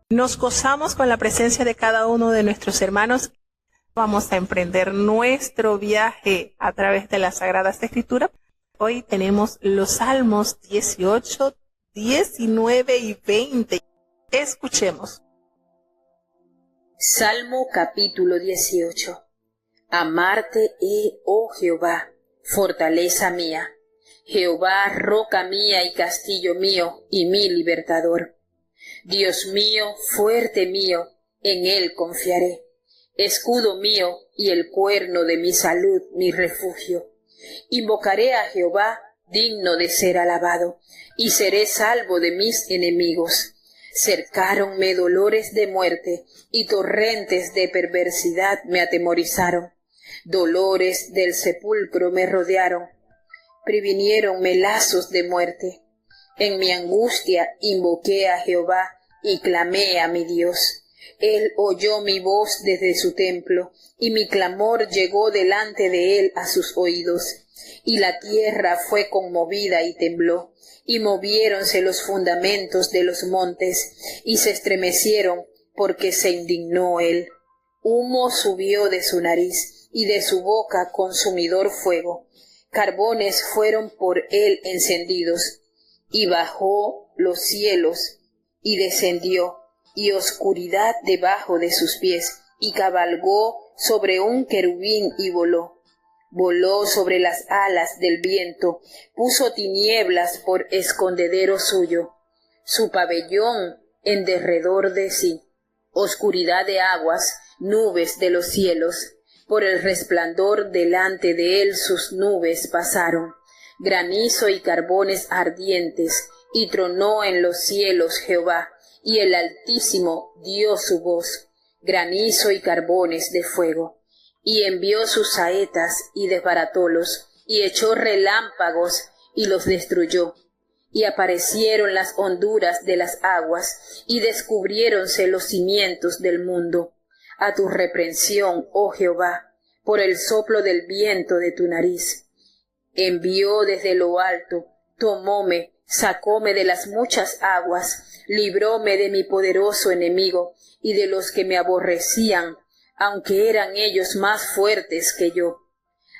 Nos gozamos con la presencia de cada uno de nuestros hermanos. Vamos a emprender nuestro viaje a través de las Sagradas Escrituras. Hoy tenemos los Salmos 18, 19 y 20. Escuchemos. Salmo capítulo 18. Amarte oh Jehová, fortaleza mía. Jehová, roca mía y castillo mío y mi libertador. Dios mío, fuerte mío, en él confiaré. Escudo mío y el cuerno de mi salud, mi refugio. Invocaré a Jehová, digno de ser alabado, y seré salvo de mis enemigos. Cercáronme dolores de muerte, y torrentes de perversidad me atemorizaron. Dolores del sepulcro me rodearon, previniéronme lazos de muerte. En mi angustia invoqué a Jehová y clamé a mi Dios. Él oyó mi voz desde su templo, y mi clamor llegó delante de él a sus oídos. Y la tierra fue conmovida y tembló, y moviéronse los fundamentos de los montes, y se estremecieron, porque se indignó él. Humo subió de su nariz, y de su boca consumidor fuego. Carbones fueron por él encendidos, y bajó los cielos, y descendió, y oscuridad debajo de sus pies, y cabalgó sobre un querubín y voló. Voló sobre las alas del viento, puso tinieblas por escondedero suyo, su pabellón en derredor de sí. Oscuridad de aguas, nubes de los cielos, por el resplandor delante de él sus nubes pasaron. Granizo y carbones ardientes, y tronó en los cielos Jehová, y el Altísimo dio su voz, granizo y carbones de fuego. Y envió sus saetas, y desbaratólos, y echó relámpagos, y los destruyó. Y aparecieron las honduras de las aguas, y descubriéronse los cimientos del mundo. A tu reprensión, oh Jehová, por el soplo del viento de tu nariz. Envió desde lo alto, tomóme, sacóme de las muchas aguas, libróme de mi poderoso enemigo y de los que me aborrecían, aunque eran ellos más fuertes que yo.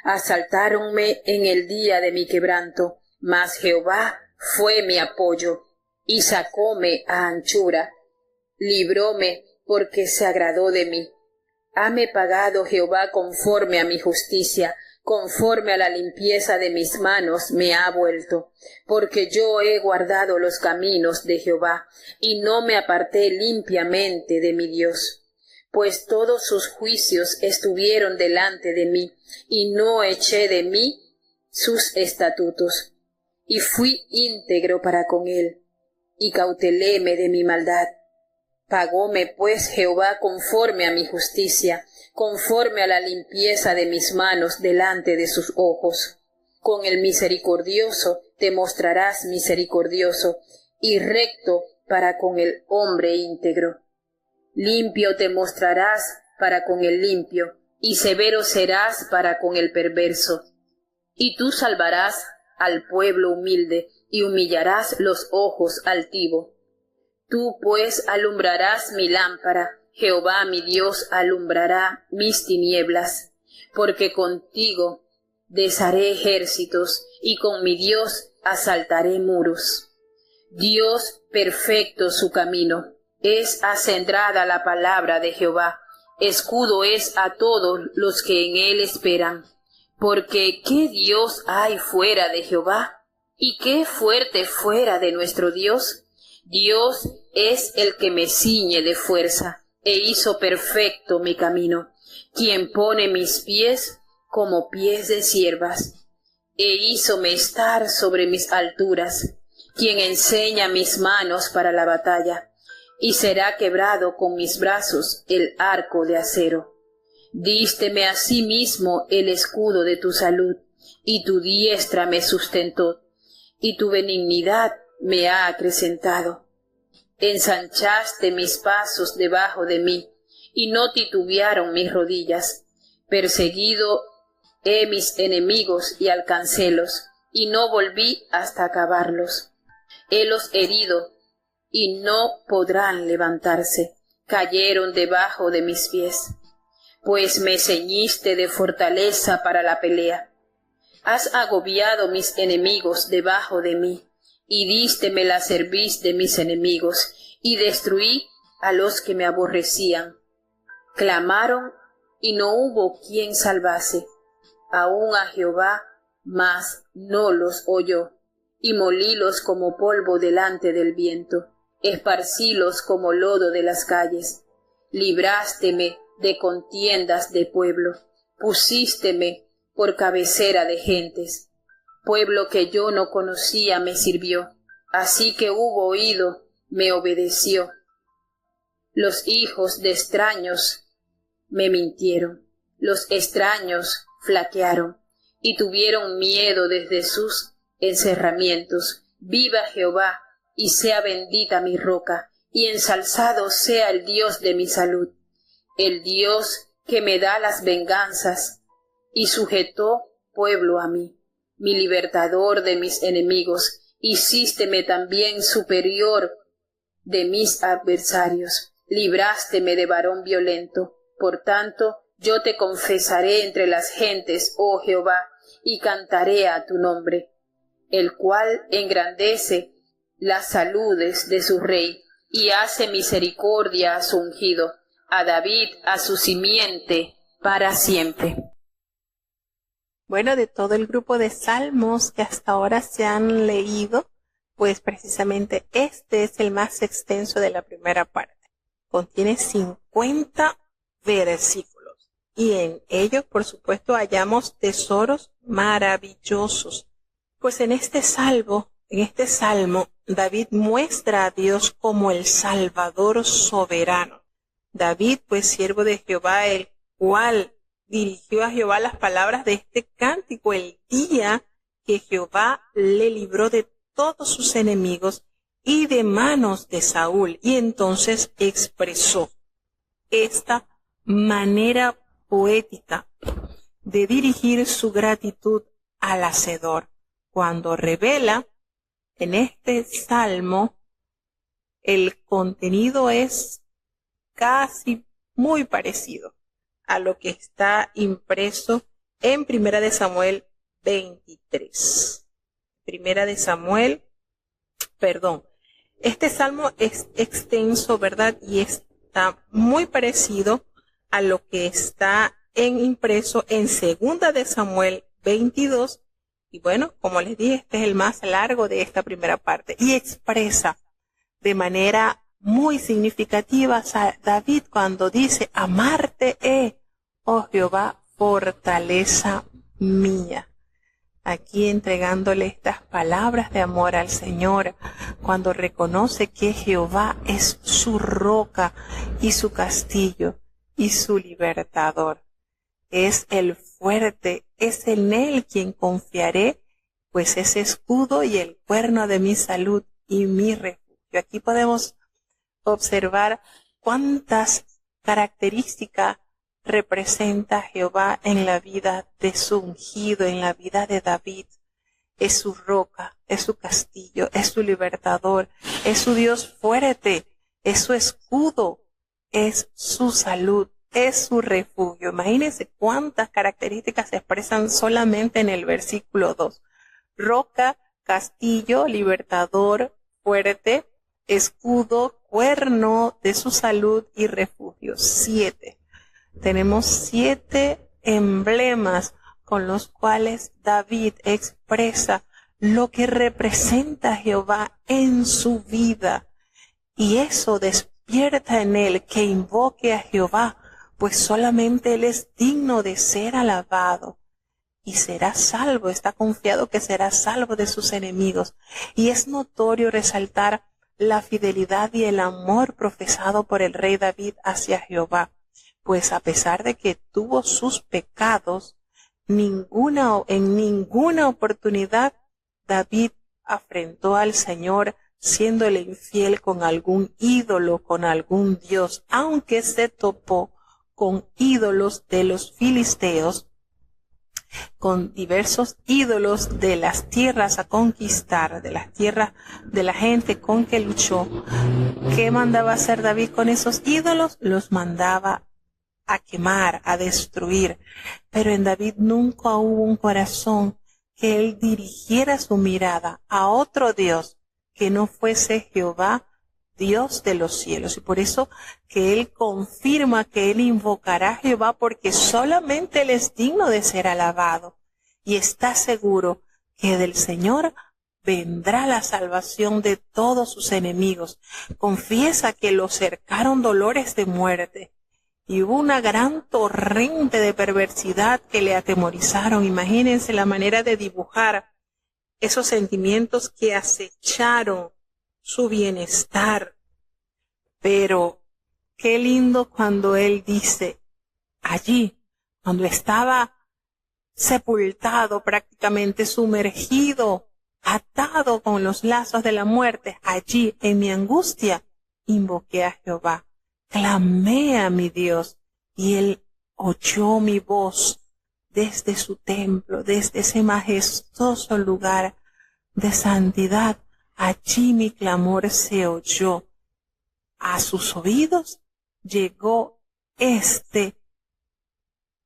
Asaltáronme en el día de mi quebranto, mas Jehová fue mi apoyo, y sacóme a anchura. Libróme porque se agradó de mí. Hame pagado Jehová conforme a mi justicia, conforme a la limpieza de mis manos me ha vuelto, porque yo he guardado los caminos de Jehová, y no me aparté limpiamente de mi Dios. Pues todos sus juicios estuvieron delante de mí, y no eché de mí sus estatutos. Y fui íntegro para con él, y cauteléme de mi maldad. Pagóme pues Jehová conforme a mi justicia, conforme a la limpieza de mis manos delante de sus ojos. Con el misericordioso te mostrarás misericordioso, y recto para con el hombre íntegro. Limpio te mostrarás para con el limpio, y severo serás para con el perverso. Y tú salvarás al pueblo humilde, y humillarás los ojos altivo. Tú pues alumbrarás mi lámpara, Jehová mi Dios alumbrará mis tinieblas, porque contigo desharé ejércitos, y con mi Dios asaltaré muros. Dios perfecto su camino, es acendrada la palabra de Jehová, escudo es a todos los que en él esperan. Porque ¿qué Dios hay fuera de Jehová? ¿Y qué fuerte fuera de nuestro Dios? Dios es el que me ciñe de fuerza, e hizo perfecto mi camino, quien pone mis pies como pies de ciervas, e hízome estar sobre mis alturas, quien enseña mis manos para la batalla, y será quebrado con mis brazos el arco de acero. Dísteme a sí mismo el escudo de tu salud, y tu diestra me sustentó, y tu benignidad me ha acrecentado. Ensanchaste mis pasos debajo de mí, y no titubearon mis rodillas. Perseguido he mis enemigos y alcancélos, y no volví hasta acabarlos. Helos herido, y no podrán levantarse. Cayeron debajo de mis pies. Pues me ceñiste de fortaleza para la pelea. Has agobiado mis enemigos debajo de mí, y dísteme la cerviz de mis enemigos, y destruí a los que me aborrecían. Clamaron, y no hubo quien salvase, aun a Jehová, mas no los oyó, y molílos como polvo delante del viento, esparcílos como lodo de las calles. Librásteme de contiendas de pueblo, pusísteme por cabecera de gentes. Pueblo que yo no conocía me sirvió, así que hubo oído, me obedeció. Los hijos de extraños me mintieron, los extraños flaquearon, y tuvieron miedo desde sus encerramientos. Viva Jehová, y sea bendita mi roca, y ensalzado sea el Dios de mi salud, el Dios que me da las venganzas, y sujetó pueblo a mí, mi libertador de mis enemigos, hicísteme también superior de mis adversarios, librásteme de varón violento. Por tanto, yo te confesaré entre las gentes, oh Jehová, y cantaré a tu nombre, el cual engrandece las saludes de su rey, y hace misericordia a su ungido, a David, a su simiente, para siempre. Bueno, de todo el grupo de salmos que hasta ahora se han leído, pues precisamente este es el más extenso de la primera parte. Contiene 50 versículos y en ellos, por supuesto, hallamos tesoros maravillosos. Pues en este salmo, David muestra a Dios como el Salvador soberano. David, pues siervo de Jehová, el cual dirigió a Jehová las palabras de este cántico el día que Jehová le libró de todos sus enemigos y de manos de Saúl. Y entonces expresó esta manera poética de dirigir su gratitud al Hacedor, cuando revela en este salmo el contenido es casi muy parecido a lo que está impreso en Primera de Samuel 23. Este salmo es extenso, ¿verdad? Y está muy parecido a lo que está impreso en Segunda de Samuel 22. Y bueno, como les dije, este es el más largo de esta primera parte y expresa de manera muy significativa a David cuando dice: amarte, oh Jehová, fortaleza mía. Aquí entregándole estas palabras de amor al Señor, cuando reconoce que Jehová es su roca y su castillo y su libertador. Es el fuerte, es en él quien confiaré, pues es escudo y el cuerno de mi salud y mi refugio. Aquí podemos observar cuántas características representa Jehová en la vida de su ungido, en la vida de David. Es su roca, es su castillo, es su libertador, es su Dios fuerte, es su escudo, es su salud, es su refugio. Imagínense cuántas características se expresan solamente en el versículo 2. Roca, castillo, libertador, fuerte, escudo, cuerno de su salud y refugio. 7. Tenemos 7 emblemas con los cuales David expresa lo que representa Jehová en su vida. Y eso despierta en él que invoque a Jehová, pues solamente él es digno de ser alabado. Y será salvo, está confiado que será salvo de sus enemigos. Y es notorio resaltar la fidelidad y el amor profesado por el rey David hacia Jehová. Pues a pesar de que tuvo sus pecados, en ninguna oportunidad David afrentó al Señor siéndole infiel con algún ídolo, con algún dios, aunque se topó con ídolos de los filisteos. con diversos ídolos de las tierras a conquistar, de las tierras de la gente con que luchó. ¿Qué mandaba hacer David con esos ídolos? Los mandaba a quemar, a destruir. Pero en David nunca hubo un corazón que él dirigiera su mirada a otro Dios que no fuese Jehová, Dios de los cielos. Y por eso que él confirma que él invocará a Jehová, porque solamente él es digno de ser alabado. Y está seguro que del Señor vendrá la salvación de todos sus enemigos. Confiesa que lo cercaron dolores de muerte. Y hubo una gran torrente de perversidad que le atemorizaron. Imagínense la manera de dibujar esos sentimientos que acecharon su bienestar. Pero qué lindo cuando él dice, allí, cuando estaba sepultado, prácticamente sumergido, atado con los lazos de la muerte, allí en mi angustia, invoqué a Jehová, clamé a mi Dios, y él oyó mi voz desde su templo, desde ese majestuoso lugar de santidad. Allí mi clamor se oyó. A sus oídos llegó este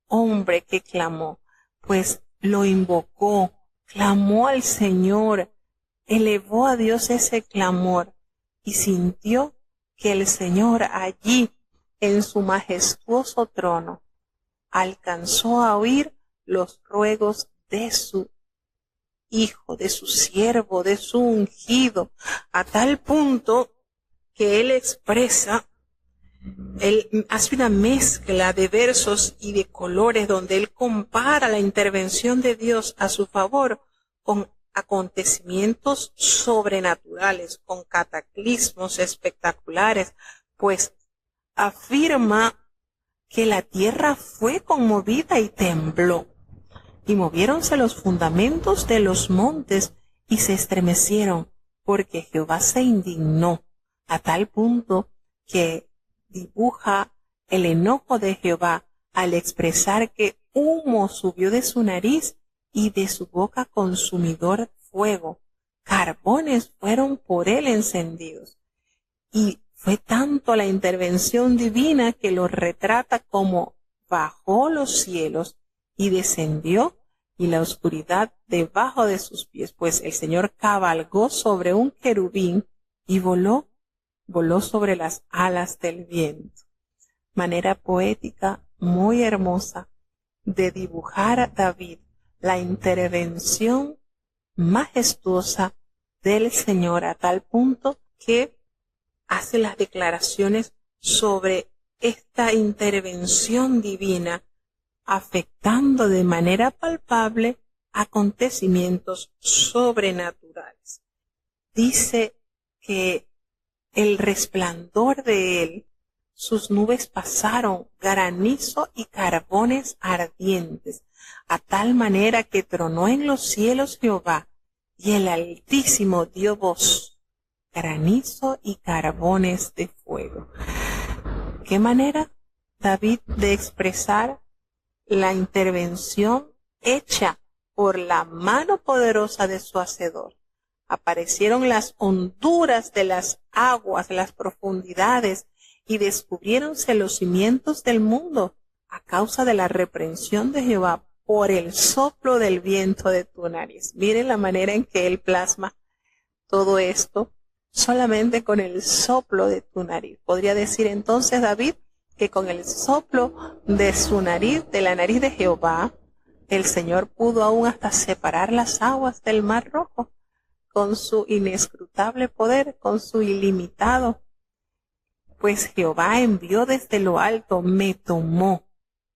hombre que clamó, pues lo invocó, clamó al Señor, elevó a Dios ese clamor y sintió que el Señor allí en su majestuoso trono alcanzó a oír los ruegos de su hijo, de su siervo, de su ungido, a tal punto que él expresa, él hace una mezcla de versos y de colores donde él compara la intervención de Dios a su favor con acontecimientos sobrenaturales, con cataclismos espectaculares, pues afirma que la tierra fue conmovida y tembló, y moviéronse los fundamentos de los montes y se estremecieron, porque Jehová se indignó, a tal punto que dibuja el enojo de Jehová al expresar que humo subió de su nariz y de su boca consumidor fuego. Carbones fueron por él encendidos. Y fue tanto la intervención divina que lo retrata como bajó los cielos y descendió, y la oscuridad debajo de sus pies, pues el Señor cabalgó sobre un querubín y voló sobre las alas del viento. Manera poética muy hermosa de dibujar a David la intervención majestuosa del Señor, a tal punto que hace las declaraciones sobre esta intervención divina, afectando de manera palpable acontecimientos sobrenaturales. Dice que el resplandor de él, sus nubes pasaron, granizo y carbones ardientes, a tal manera que tronó en los cielos Jehová, y el Altísimo dio voz, granizo y carbones de fuego. ¿Qué manera, David, de expresar la intervención hecha por la mano poderosa de su Hacedor? Aparecieron las honduras de las aguas, las profundidades, y descubriéronse los cimientos del mundo a causa de la reprensión de Jehová por el soplo del viento de tu nariz. Miren la manera en que él plasma todo esto solamente con el soplo de tu nariz. Podría decir entonces David que con el soplo de su nariz, de la nariz de Jehová, el Señor pudo aún hasta separar las aguas del Mar Rojo, con su inescrutable poder, con su ilimitado. Pues Jehová envió desde lo alto, me tomó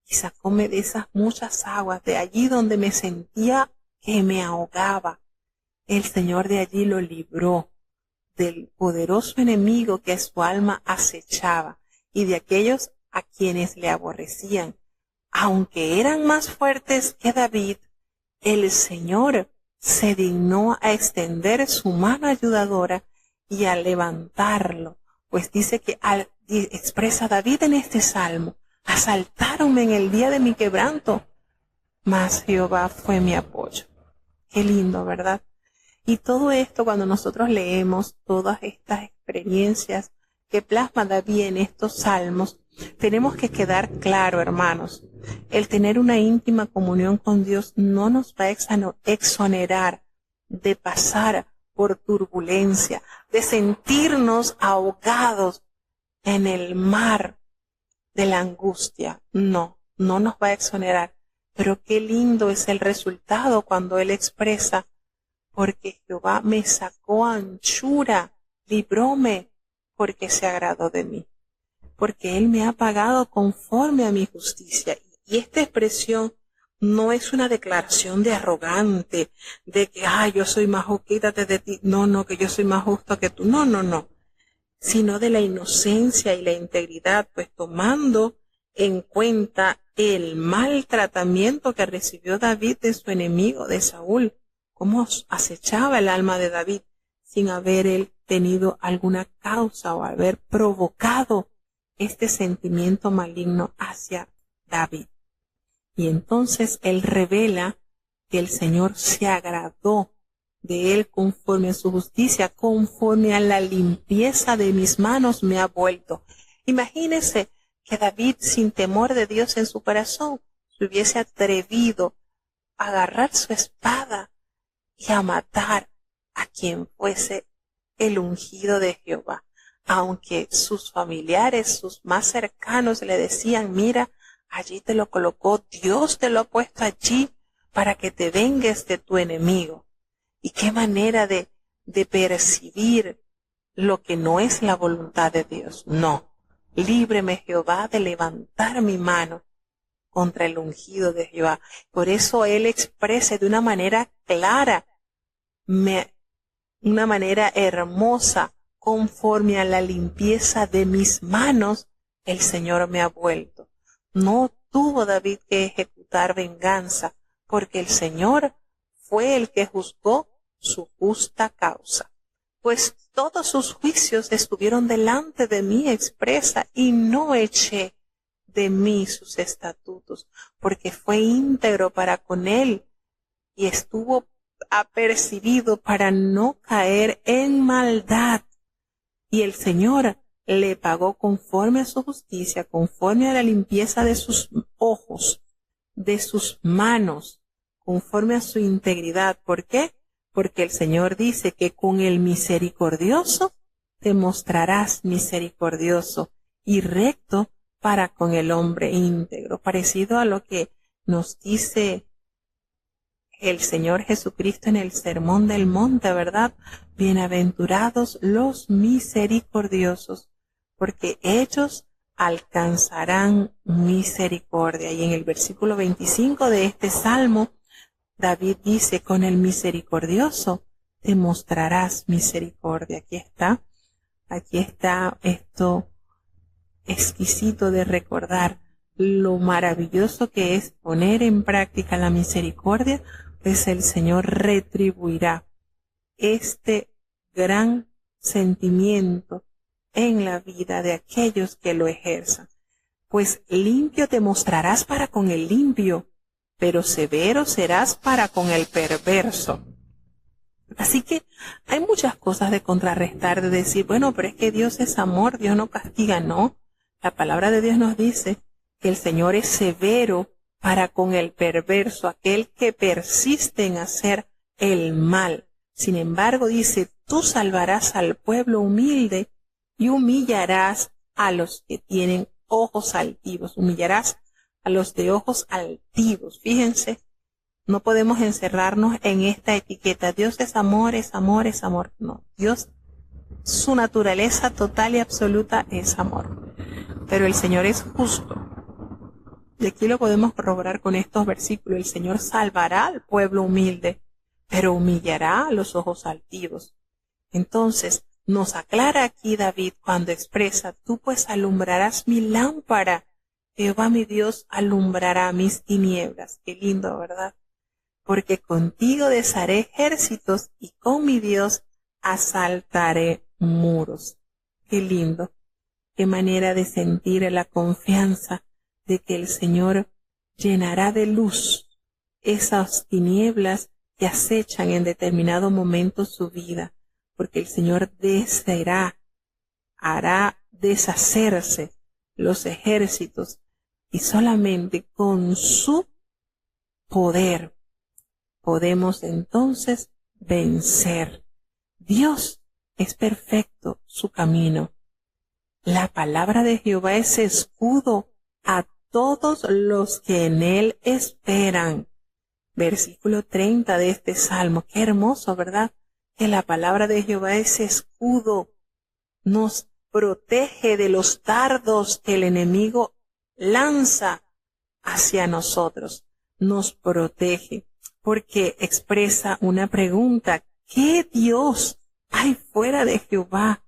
y sacóme de esas muchas aguas, de allí donde me sentía que me ahogaba. El Señor de allí lo libró del poderoso enemigo que a su alma acechaba y de aquellos a quienes le aborrecían. Aunque eran más fuertes que David, el Señor se dignó a extender su mano ayudadora y a levantarlo, pues dice que expresa David en este salmo: asaltáronme en el día de mi quebranto, mas Jehová fue mi apoyo. Qué lindo, ¿verdad? Y todo esto, cuando nosotros leemos todas estas experiencias que plasma David en estos salmos, tenemos que quedar claro, hermanos, el tener una íntima comunión con Dios no nos va a exonerar de pasar por turbulencia, de sentirnos ahogados en el mar de la angustia. No nos va a exonerar. Pero qué lindo es el resultado cuando Él expresa: porque Jehová me sacó a anchura, libróme, porque se agradó de mí, porque Él me ha pagado conforme a mi justicia. Y esta expresión no es una declaración de arrogante, de que, yo soy más justo, quítate de ti, no, que yo soy más justo que tú, no, sino de la inocencia y la integridad, pues tomando en cuenta el mal tratamiento que recibió David de su enemigo, de Saúl, cómo acechaba el alma de David sin haber él tenido alguna causa o haber provocado este sentimiento maligno hacia David. Y entonces él revela que el Señor se agradó de él conforme a su justicia, conforme a la limpieza de mis manos me ha vuelto. Imagínese que David, sin temor de Dios en su corazón, se hubiese atrevido a agarrar su espada y a matar a quien fuese el ungido de Jehová, aunque sus familiares, sus más cercanos le decían: mira, allí te lo colocó, Dios te lo ha puesto allí para que te vengues de tu enemigo. Y qué manera de percibir lo que no es la voluntad de Dios. No, líbreme Jehová de levantar mi mano contra el ungido de Jehová. Por eso él expresa de una manera clara, una manera hermosa, conforme a la limpieza de mis manos, el Señor me ha vuelto. No tuvo David que ejecutar venganza, porque el Señor fue el que juzgó su justa causa. Pues todos sus juicios estuvieron delante de mí, expresa, y no eché de mí sus estatutos, porque fue íntegro para con él y estuvo apercibido para no caer en maldad. Y el Señor le pagó conforme a su justicia, conforme a la limpieza de sus ojos, de sus manos, conforme a su integridad. ¿Por qué? Porque el Señor dice que con el misericordioso te mostrarás misericordioso y recto para con el hombre íntegro, parecido a lo que nos dice el Señor Jesucristo en el Sermón del Monte, ¿verdad? Bienaventurados los misericordiosos, porque ellos alcanzarán misericordia. Y en el versículo 25 de este Salmo, David dice: con el misericordioso te mostrarás misericordia. Aquí está esto exquisito de recordar lo maravilloso que es poner en práctica la misericordia, pues el Señor retribuirá este gran sentimiento en la vida de aquellos que lo ejerzan. Pues limpio te mostrarás para con el limpio, pero severo serás para con el perverso. Así que hay muchas cosas de contrarrestar, de decir, bueno, pero es que Dios es amor, Dios no castiga. No, la palabra de Dios nos dice que el Señor es severo para con el perverso, aquel que persiste en hacer el mal. Sin embargo, dice, tú salvarás al pueblo humilde y humillarás a los que tienen ojos altivos, humillarás a los de ojos altivos. Fíjense, no podemos encerrarnos en esta etiqueta. Dios es amor, es amor, es amor. No, Dios, su naturaleza total y absoluta es amor. Pero el Señor es justo. Y aquí lo podemos corroborar con estos versículos. El Señor salvará al pueblo humilde, pero humillará a los ojos altivos. Entonces, nos aclara aquí David cuando expresa, tú pues alumbrarás mi lámpara, Jehová mi Dios alumbrará mis tinieblas. Qué lindo, ¿verdad? Porque contigo desharé ejércitos y con mi Dios asaltaré muros. Qué lindo, qué manera de sentir la confianza de que el Señor llenará de luz esas tinieblas que acechan en determinado momento su vida, porque el Señor hará deshacerse los ejércitos y solamente con su poder podemos entonces vencer. Dios es perfecto su camino. La palabra de Jehová es escudo a todos los que en él esperan. Versículo 30 de este salmo. Qué hermoso, ¿verdad? Que la palabra de Jehová es escudo. Nos protege de los dardos que el enemigo lanza hacia nosotros. Nos protege porque expresa una pregunta. ¿Qué Dios hay fuera de Jehová?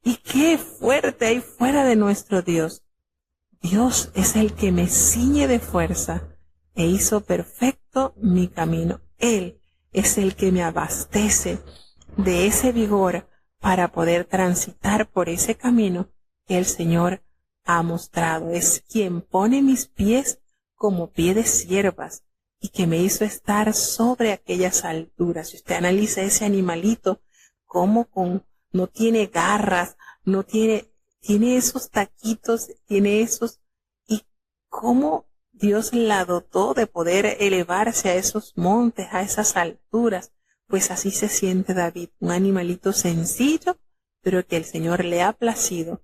¿Y qué fuerte hay fuera de nuestro Dios? Dios es el que me ciñe de fuerza e hizo perfecto mi camino. Él es el que me abastece de ese vigor para poder transitar por ese camino que el Señor ha mostrado. Es quien pone mis pies como pie de ciervas y que me hizo estar sobre aquellas alturas. Si usted analiza ese animalito, como no tiene garras, tiene esos taquitos, tiene esos, y cómo Dios la dotó de poder elevarse a esos montes, a esas alturas. Pues así se siente David, un animalito sencillo, pero que el Señor le ha placido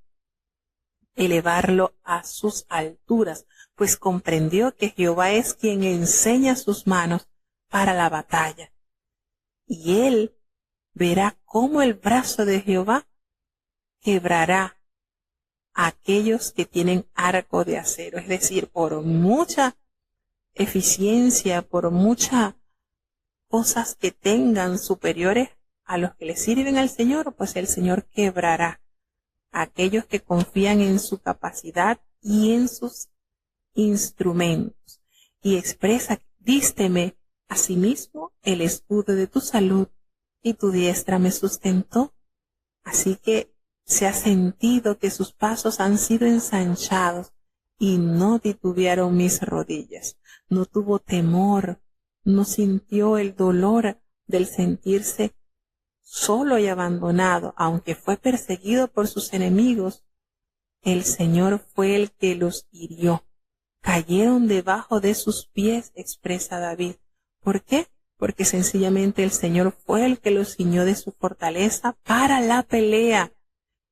elevarlo a sus alturas, pues comprendió que Jehová es quien enseña sus manos para la batalla. Y él verá cómo el brazo de Jehová quebrará a aquellos que tienen arco de acero, es decir, por mucha eficiencia, por muchas cosas que tengan superiores a los que le sirven al Señor, pues el Señor quebrará a aquellos que confían en su capacidad y en sus instrumentos. Y expresa, vísteme asimismo el escudo de tu salud y tu diestra me sustentó. Así que se ha sentido que sus pasos han sido ensanchados y no titubearon mis rodillas. No tuvo temor, no sintió el dolor del sentirse solo y abandonado, aunque fue perseguido por sus enemigos. El Señor fue el que los hirió. Cayeron debajo de sus pies, expresa David. ¿Por qué? Porque sencillamente el Señor fue el que los ciñó de su fortaleza para la pelea.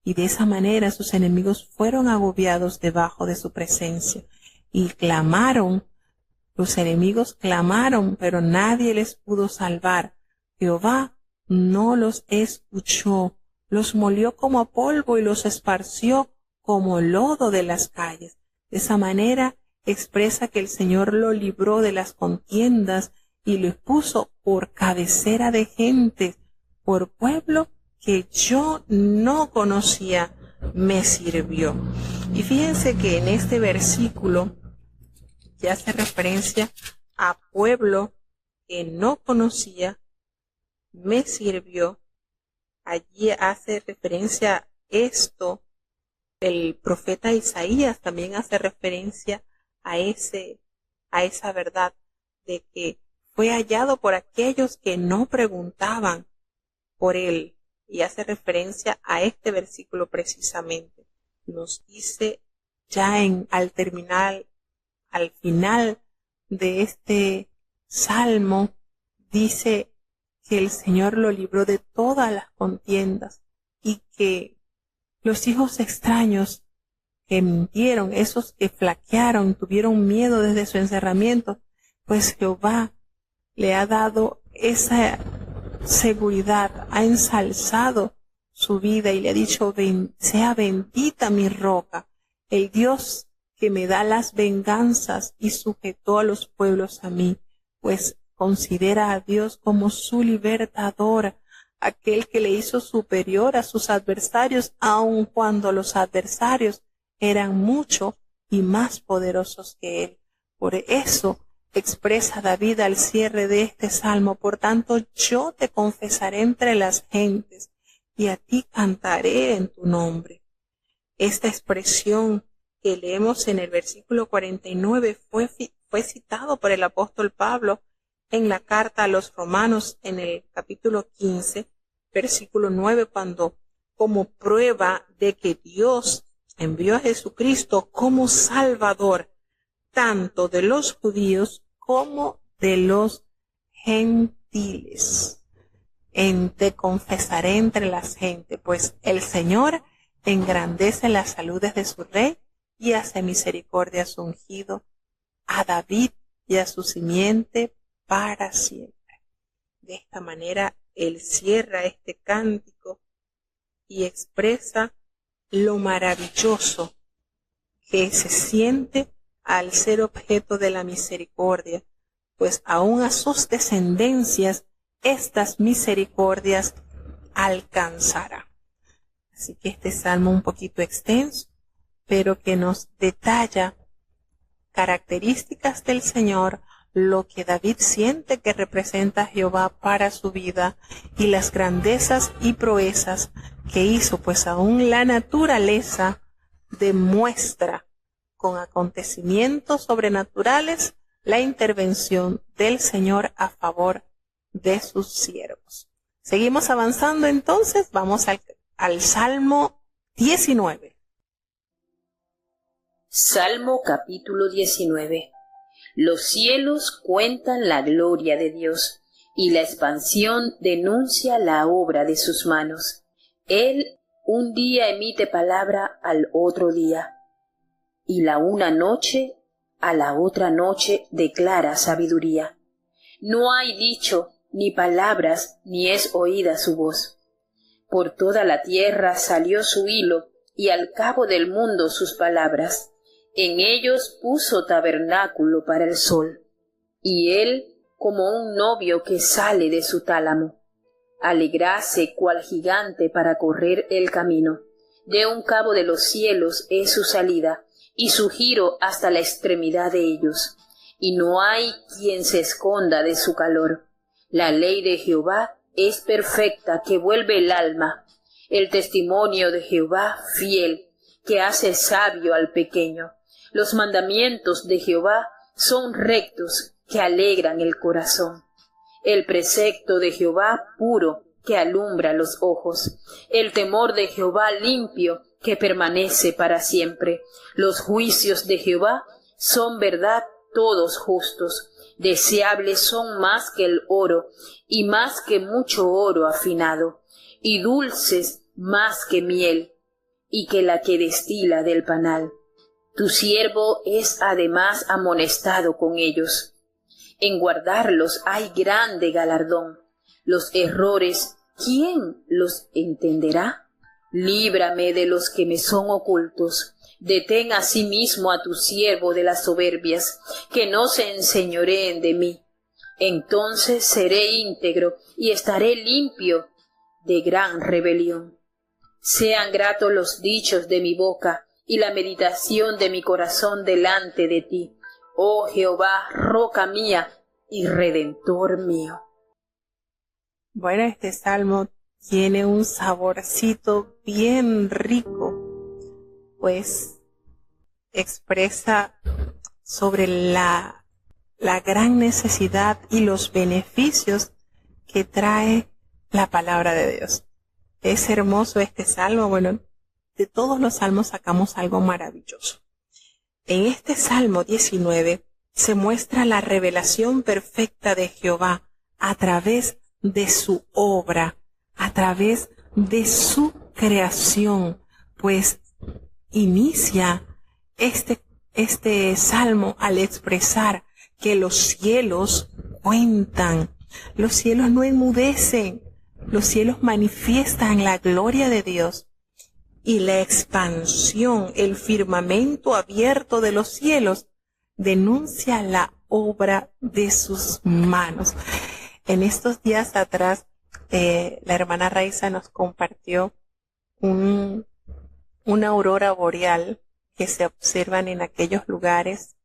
Y de esa manera sus enemigos fueron agobiados debajo de su presencia. Y clamaron, los enemigos clamaron, pero nadie les pudo salvar. Jehová no los escuchó, los molió como polvo y los esparció como lodo de las calles. De esa manera expresa que el Señor lo libró de las contiendas y lo puso por cabecera de gente, por pueblo que yo no conocía, me sirvió. Y fíjense que en este versículo ya hace referencia a pueblo que no conocía, me sirvió. Allí hace referencia a esto. El profeta Isaías también hace referencia a esa verdad de que fue hallado por aquellos que no preguntaban por él. Y hace referencia a este versículo precisamente. Nos dice ya al final de este salmo, dice que el Señor lo libró de todas las contiendas y que los hijos extraños que mintieron, esos que flaquearon, tuvieron miedo desde su encerramiento, pues Jehová le ha dado esa seguridad, ha ensalzado su vida y le ha dicho, sea bendita mi roca, el Dios que me da las venganzas y sujetó a los pueblos a mí, pues considera a Dios como su libertador, aquel que le hizo superior a sus adversarios, aun cuando los adversarios eran mucho y más poderosos que él. Por eso expresa David al cierre de este salmo, por tanto yo te confesaré entre las gentes y a ti cantaré en tu nombre. Esta expresión que leemos en el versículo 49 fue citado por el apóstol Pablo en la carta a los Romanos en el capítulo 15, versículo 9, cuando como prueba de que Dios envió a Jesucristo como Salvador, tanto de los judíos como de los gentiles. Te confesaré entre las gentes, pues el Señor engrandece las saludes de su rey y hace misericordia a su ungido, a David y a su simiente para siempre. De esta manera él cierra este cántico y expresa lo maravilloso que se siente al ser objeto de la misericordia, pues aún a sus descendencias estas misericordias alcanzará. Así que este salmo un poquito extenso, pero que nos detalla características del Señor, lo que David siente que representa a Jehová para su vida y las grandezas y proezas que hizo, pues aún la naturaleza demuestra con acontecimientos sobrenaturales la intervención del Señor a favor de sus siervos. Seguimos avanzando entonces, vamos al Salmo 19. Salmo capítulo 19. Los cielos cuentan la gloria de Dios, y la expansión denuncia la obra de sus manos. Él un día emite palabra al otro día, y la una noche a la otra noche declara sabiduría. No hay dicho, ni palabras, ni es oída su voz. Por toda la tierra salió su hilo, y al cabo del mundo sus palabras. En ellos puso tabernáculo para el sol, y él como un novio que sale de su tálamo. Alegrase cual gigante para correr el camino. De un cabo de los cielos es su salida, y su giro hasta la extremidad de ellos. Y no hay quien se esconda de su calor. La ley de Jehová es perfecta, que vuelve el alma. El testimonio de Jehová fiel, que hace sabio al pequeño. Los mandamientos de Jehová son rectos, que alegran el corazón. El precepto de Jehová puro, que alumbra los ojos. El temor de Jehová limpio, que permanece para siempre. Los juicios de Jehová son verdad, todos justos. Deseables son más que el oro, y más que mucho oro afinado, y dulces más que miel, y que la que destila del panal. Tu siervo es además amonestado con ellos. En guardarlos hay grande galardón. Los errores, ¿quién los entenderá? Líbrame de los que me son ocultos. Detén asimismo a tu siervo de las soberbias, que no se enseñoreen de mí. Entonces seré íntegro y estaré limpio de gran rebelión. Sean gratos los dichos de mi boca y la meditación de mi corazón delante de ti, oh Jehová, roca mía y redentor mío. Bueno, este salmo tiene un saborcito bien rico, pues expresa sobre la gran necesidad y los beneficios que trae la palabra de Dios. Es hermoso este salmo. Bueno, de todos los salmos sacamos algo maravilloso. En este Salmo 19 se muestra la revelación perfecta de Jehová a través de su obra, a través de su creación, pues inicia este salmo al expresar que los cielos cuentan, los cielos no enmudecen, los cielos manifiestan la gloria de Dios. Y la expansión, el firmamento abierto de los cielos, denuncia la obra de sus manos. En estos días atrás, la hermana Raiza nos compartió una aurora boreal que se observan en aquellos lugares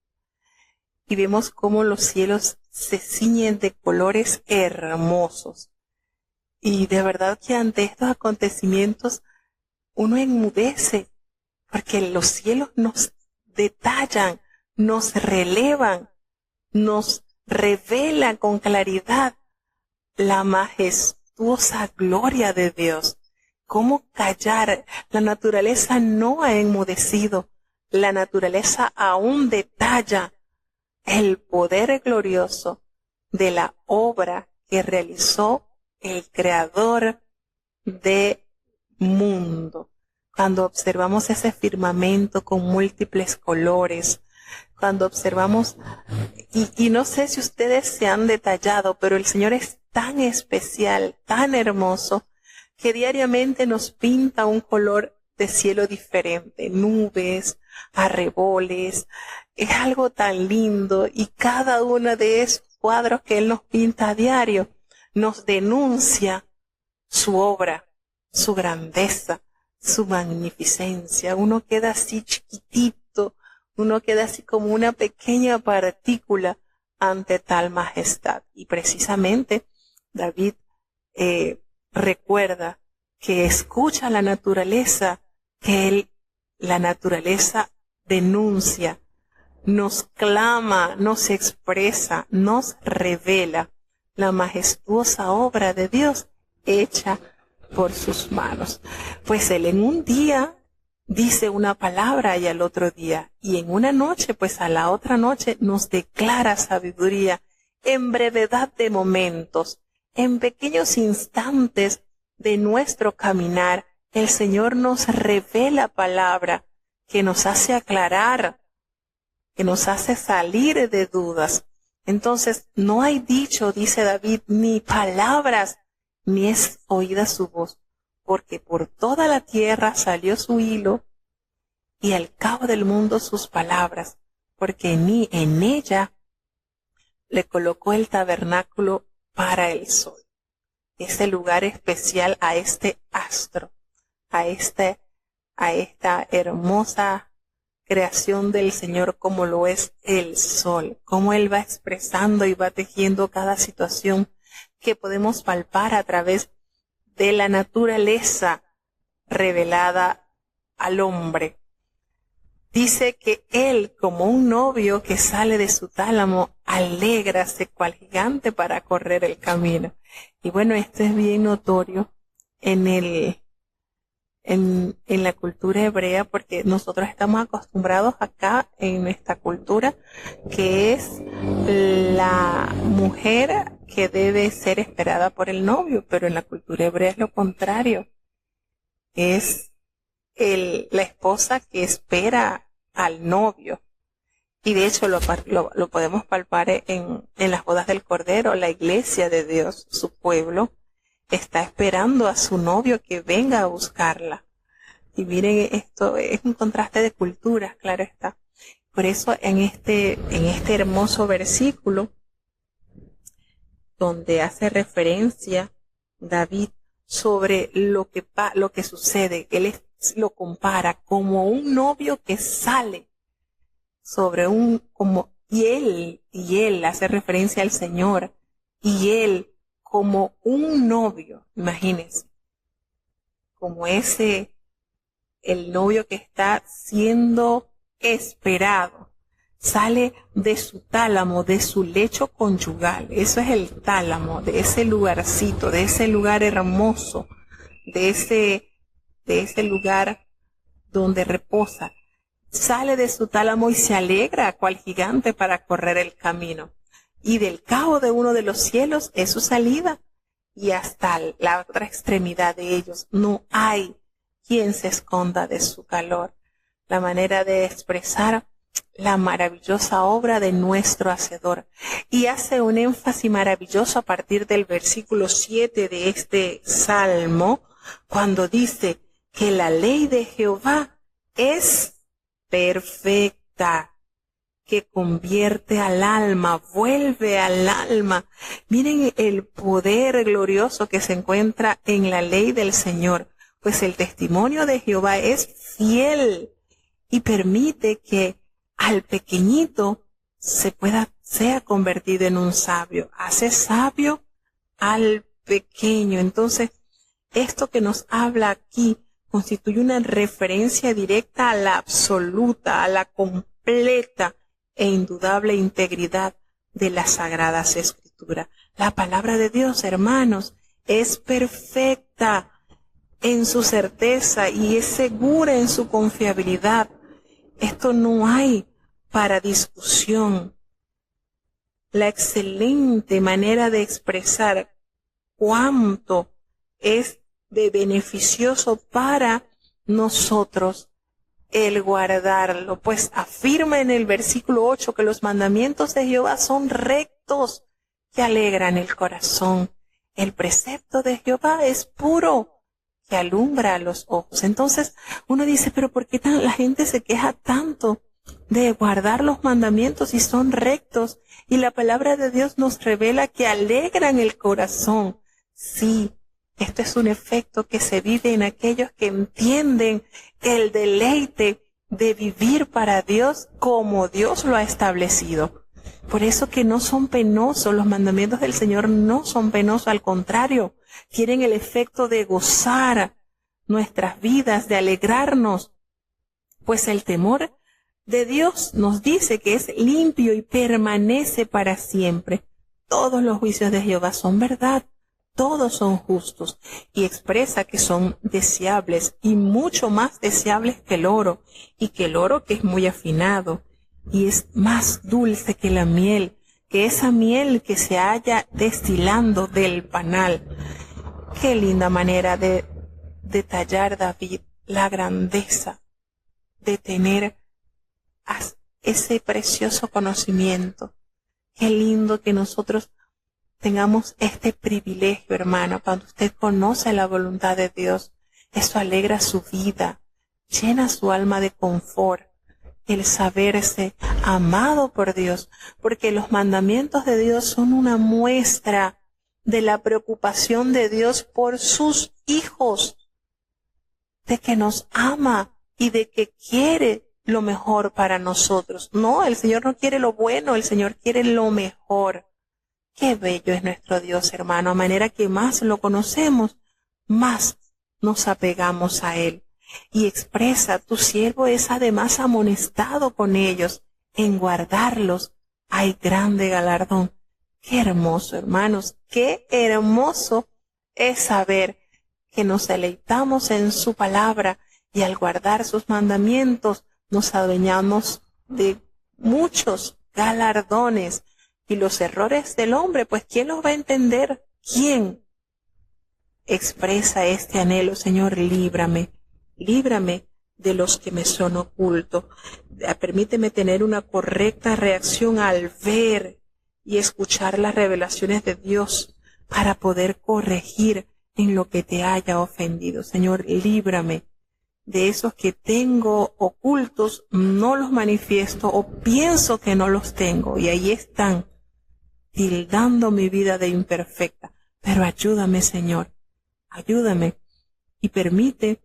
y vemos cómo los cielos se ciñen de colores hermosos. Y de verdad que ante estos acontecimientos uno enmudece, porque los cielos nos detallan, nos relevan, nos revela con claridad la majestuosa gloria de Dios. ¿Cómo callar? La naturaleza no ha enmudecido. La naturaleza aún detalla el poder glorioso de la obra que realizó el Creador del mundo. Cuando observamos ese firmamento con múltiples colores, cuando observamos, y no sé si ustedes se han detallado, pero el Señor es tan especial, tan hermoso, que diariamente nos pinta un color de cielo diferente, nubes, arreboles. Es algo tan lindo, y cada uno de esos cuadros que Él nos pinta a diario nos denuncia su obra, su grandeza, su magnificencia. Uno queda así chiquitito, uno queda así como una pequeña partícula ante tal majestad. Y precisamente David recuerda que escucha la naturaleza, que la naturaleza denuncia, nos clama, nos expresa, nos revela la majestuosa obra de Dios hecha por sus manos. Pues Él en un día dice una palabra y al otro día, y en una noche, pues a la otra noche nos declara sabiduría en brevedad de momentos, en pequeños instantes de nuestro caminar. El Señor nos revela palabra que nos hace aclarar, que nos hace salir de dudas. Entonces, no hay dicho, dice David, ni palabras, ni es oída su voz, porque por toda la tierra salió su hilo, y al cabo del mundo sus palabras, porque en ella le colocó el tabernáculo para el sol. Ese lugar especial a este astro, a esta hermosa creación del Señor como lo es el sol, cómo Él va expresando y va tejiendo cada situación que podemos palpar a través de la naturaleza revelada al hombre. Dice que Él, como un novio que sale de su tálamo, alégrase cual gigante para correr el camino. Y bueno, esto es bien notorio en la cultura hebrea, porque nosotros estamos acostumbrados acá en esta cultura que es la mujer que debe ser esperada por el novio, pero en la cultura hebrea es lo contrario. Es la esposa que espera al novio. Y de hecho lo podemos palpar en las bodas del Cordero. La iglesia de Dios, su pueblo, está esperando a su novio que venga a buscarla. Y miren, esto es un contraste de culturas, claro está. Por eso en este hermoso versículo, donde hace referencia David sobre lo que sucede, él lo compara como un novio que sale sobre y él hace referencia al Señor, y él como un novio, imagínense, como el novio que está siendo esperado, sale de su tálamo, de su lecho conyugal. Eso es el tálamo, de ese lugarcito, de ese lugar hermoso, de ese lugar donde reposa. Sale de su tálamo y se alegra cual gigante para correr el camino. Y del cabo de uno de los cielos es su salida, y hasta la otra extremidad de ellos no hay quien se esconda de su calor. La manera de expresar la maravillosa obra de nuestro Hacedor. Y hace un énfasis maravilloso a partir del versículo 7 de este salmo, cuando dice que la ley de Jehová es perfecta, que convierte al alma, vuelve al alma. Miren el poder glorioso que se encuentra en la ley del Señor, pues el testimonio de Jehová es fiel y permite que al pequeñito sea convertido en un sabio. Hace sabio al pequeño. Entonces, esto que nos habla aquí constituye una referencia directa a la absoluta, a la completa e indudable integridad de las Sagradas Escrituras. La palabra de Dios, hermanos, es perfecta en su certeza y es segura en su confiabilidad. Esto no hay para discusión. La excelente manera de expresar cuánto es de beneficioso para nosotros el guardarlo, pues afirma en el versículo 8 que los mandamientos de Jehová son rectos, que alegran el corazón. El precepto de Jehová es puro, que alumbra los ojos. Entonces uno dice, pero ¿por qué la gente se queja tanto de guardar los mandamientos y son rectos? Y la palabra de Dios nos revela que alegran el corazón. Sí, esto es un efecto que se vive en aquellos que entienden el deleite de vivir para Dios como Dios lo ha establecido. Por eso que no son penosos, los mandamientos del Señor no son penosos, al contrario, tienen el efecto de gozar nuestras vidas, de alegrarnos, pues el temor de Dios nos dice que es limpio y permanece para siempre. Todos los juicios de Jehová son verdad, todos son justos, y expresa que son deseables y mucho más deseables que el oro, y que el oro que es muy afinado y es más dulce que la miel, que esa miel que se halla destilando del panal. Qué linda manera de detallar David la grandeza de tener ese precioso conocimiento. Qué lindo que nosotros tengamos este privilegio, hermano. Cuando usted conoce la voluntad de Dios, eso alegra su vida, llena su alma de confort, el saberse amado por Dios, porque los mandamientos de Dios son una muestra de la preocupación de Dios por sus hijos, de que nos ama y de que quiere lo mejor para nosotros. No, el Señor no quiere lo bueno, el Señor quiere lo mejor. Qué bello es nuestro Dios, hermano, a manera que más lo conocemos, más nos apegamos a Él. Y expresa, tu siervo es además amonestado con ellos, en guardarlos hay grande galardón. Qué hermoso, hermanos, qué hermoso es saber que nos deleitamos en su palabra y al guardar sus mandamientos nos adueñamos de muchos galardones. Y los errores del hombre, pues ¿quién los va a entender? ¿Quién expresa este anhelo? Señor, líbrame de los que me son ocultos. Permíteme tener una correcta reacción al ver y escuchar las revelaciones de Dios para poder corregir en lo que te haya ofendido. Señor, líbrame de esos que tengo ocultos, no los manifiesto o pienso que no los tengo y ahí están, tildando mi vida de imperfecta. Pero ayúdame, Señor, ayúdame y permite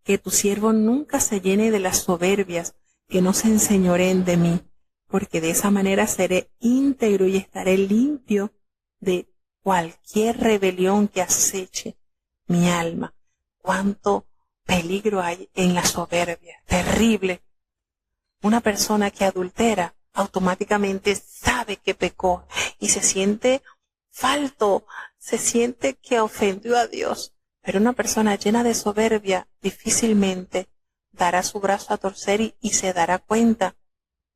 que tu siervo nunca se llene de las soberbias, que no se enseñoreen de mí, porque de esa manera seré íntegro y estaré limpio de cualquier rebelión que aceche mi alma. Cuánto peligro hay en la soberbia, terrible. Una persona que adultera automáticamente sabe que pecó y se siente falto, se siente que ofendió a Dios. Pero una persona llena de soberbia difícilmente dará su brazo a torcer y se dará cuenta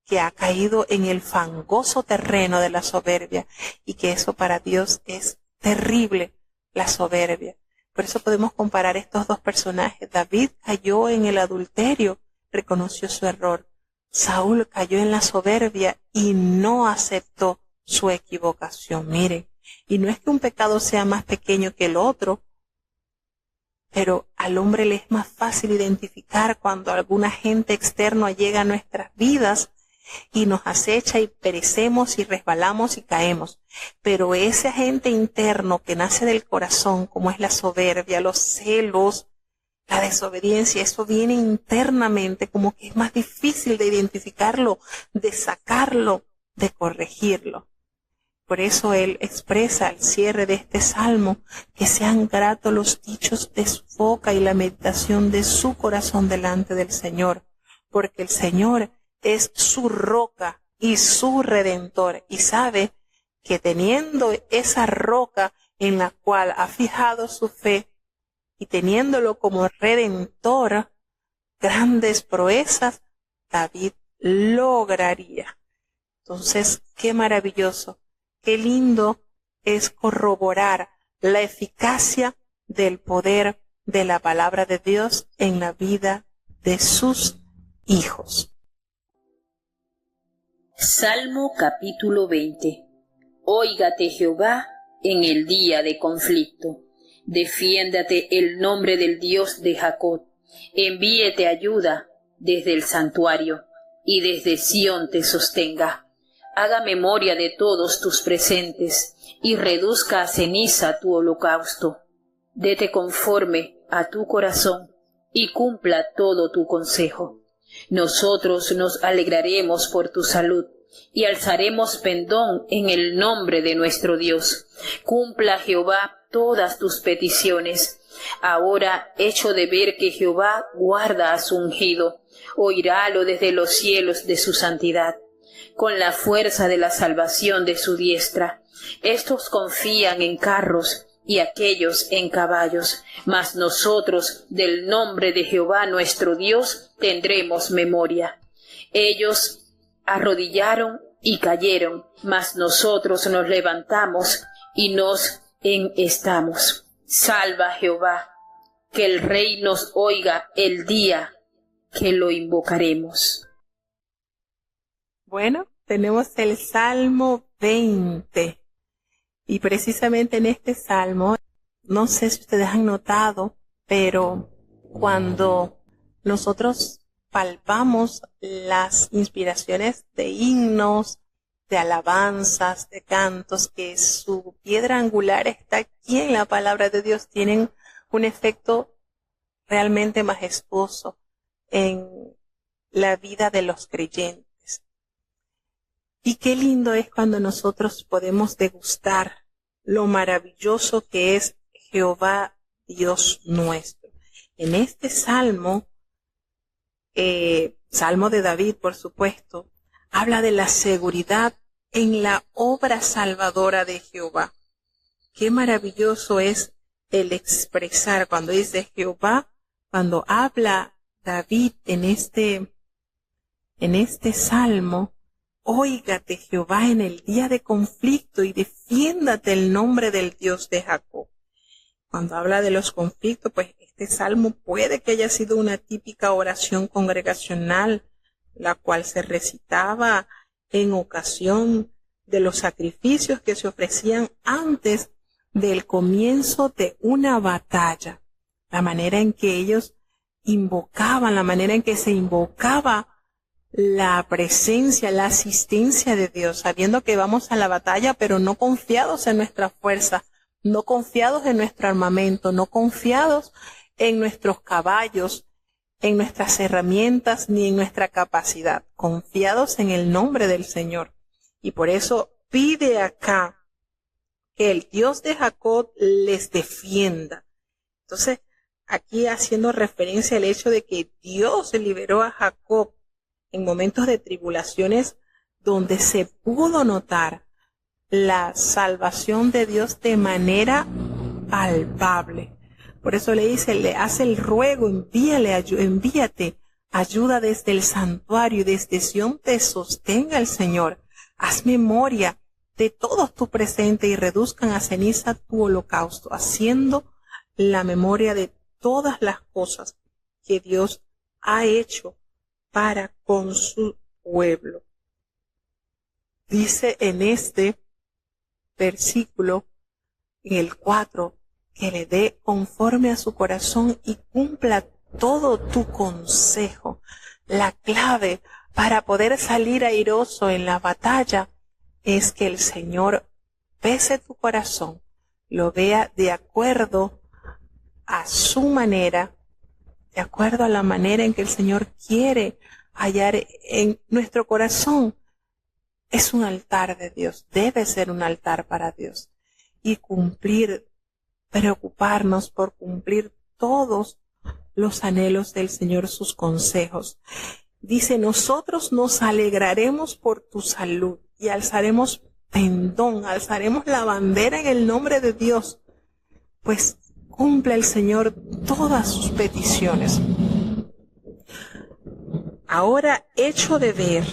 que ha caído en el fangoso terreno de la soberbia y que eso para Dios es terrible, la soberbia. Por eso podemos comparar estos dos personajes. David cayó en el adulterio, reconoció su error. Saúl cayó en la soberbia y no aceptó su equivocación. Miren, y no es que un pecado sea más pequeño que el otro, pero al hombre le es más fácil identificar cuando algún agente externo llega a nuestras vidas y nos acecha y perecemos y resbalamos y caemos. Pero ese agente interno que nace del corazón, como es la soberbia, los celos, la desobediencia, eso viene internamente, como que es más difícil de identificarlo, de sacarlo, de corregirlo. Por eso él expresa al cierre de este salmo que sean gratos los dichos de su boca y la meditación de su corazón delante del Señor, porque el Señor es su roca y su Redentor. Y sabe que teniendo esa roca en la cual ha fijado su fe y teniéndolo como Redentor, grandes proezas David lograría. Entonces, qué maravilloso, qué lindo es corroborar la eficacia del poder de la palabra de Dios en la vida de sus hijos. Salmo capítulo 20. Óigate Jehová en el día de conflicto. Defiéndate el nombre del Dios de Jacob. Envíete ayuda desde el santuario y desde Sión te sostenga. Haga memoria de todos tus presentes y reduzca a ceniza tu holocausto. Dete conforme a tu corazón y cumpla todo tu consejo. Nosotros nos alegraremos por tu salud y alzaremos pendón en el nombre de nuestro Dios. Cumpla Jehová todas tus peticiones. Ahora hecho de ver que Jehová guarda a su ungido, oirálo desde los cielos de su santidad, con la fuerza de la salvación de su diestra. Estos confían en carros y aquellos en caballos, mas nosotros del nombre de Jehová nuestro Dios tendremos memoria. Ellos arrodillaron y cayeron, mas nosotros nos levantamos y nos enhestamos. Salva Jehová, que el Rey nos oiga el día que lo invocaremos. Bueno, tenemos el Salmo 20. Y precisamente en este salmo, no sé si ustedes han notado, pero cuando nosotros palpamos las inspiraciones de himnos, de alabanzas, de cantos, que su piedra angular está aquí en la palabra de Dios, tienen un efecto realmente majestuoso en la vida de los creyentes. Y qué lindo es cuando nosotros podemos degustar lo maravilloso que es Jehová Dios nuestro. En este salmo, salmo de David, por supuesto, habla de la seguridad en la obra salvadora de Jehová. Qué maravilloso es el expresar cuando dice Jehová, cuando habla David en este salmo. Óigate Jehová en el día de conflicto y defiéndate el nombre del Dios de Jacob. Cuando habla de los conflictos, pues este salmo puede que haya sido una típica oración congregacional, la cual se recitaba en ocasión de los sacrificios que se ofrecían antes del comienzo de una batalla. La manera en que ellos invocaban, la manera en que se invocaba la presencia, la asistencia de Dios, sabiendo que vamos a la batalla, pero no confiados en nuestra fuerza, no confiados en nuestro armamento, no confiados en nuestros caballos, en nuestras herramientas, ni en nuestra capacidad, confiados en el nombre del Señor. Y por eso pide acá que el Dios de Jacob les defienda. Entonces, aquí haciendo referencia al hecho de que Dios liberó a Jacob en momentos de tribulaciones donde se pudo notar la salvación de Dios de manera palpable. Por eso le dice, le hace el ruego, envíate ayuda desde el santuario y desde Sión te sostenga el Señor. Haz memoria de todos tus presentes y reduzcan a ceniza tu holocausto, haciendo la memoria de todas las cosas que Dios ha hecho para con su pueblo. Dice en este versículo, en el 4, que le dé conforme a su corazón y cumpla todo tu consejo. La clave para poder salir airoso en la batalla es que el Señor pese tu corazón, lo vea de acuerdo a su manera, de acuerdo a la manera en que el Señor quiere hallar en nuestro corazón. Es un altar de Dios, debe ser un altar para Dios. Y preocuparnos por cumplir todos los anhelos del Señor, sus consejos. dice, nosotros nos alegraremos por tu salud y alzaremos pendón, alzaremos la bandera en el nombre de Dios, pues cumple el Señor todas sus peticiones. Ahora hecho de ver,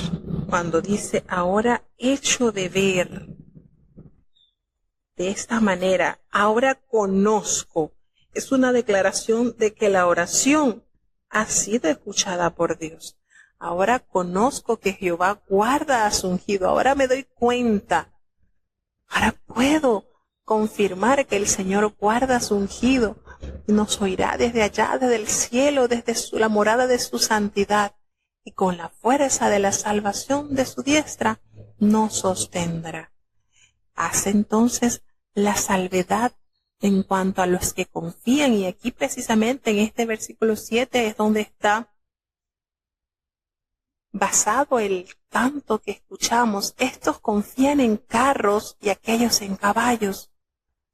cuando dice ahora hecho de ver, de esta manera, ahora conozco, es una declaración de que la oración ha sido escuchada por Dios. Ahora conozco que Jehová guarda a su ungido, ahora me doy cuenta, ahora puedo confirmar que el Señor guarda a su ungido y nos oirá desde allá, desde el cielo, desde la morada de su santidad, y con la fuerza de la salvación de su diestra nos sostendrá. Hace entonces la salvedad en cuanto a los que confían, y aquí precisamente en este versículo 7 es donde está basado el canto que escuchamos. Estos confían en carros y aquellos en caballos,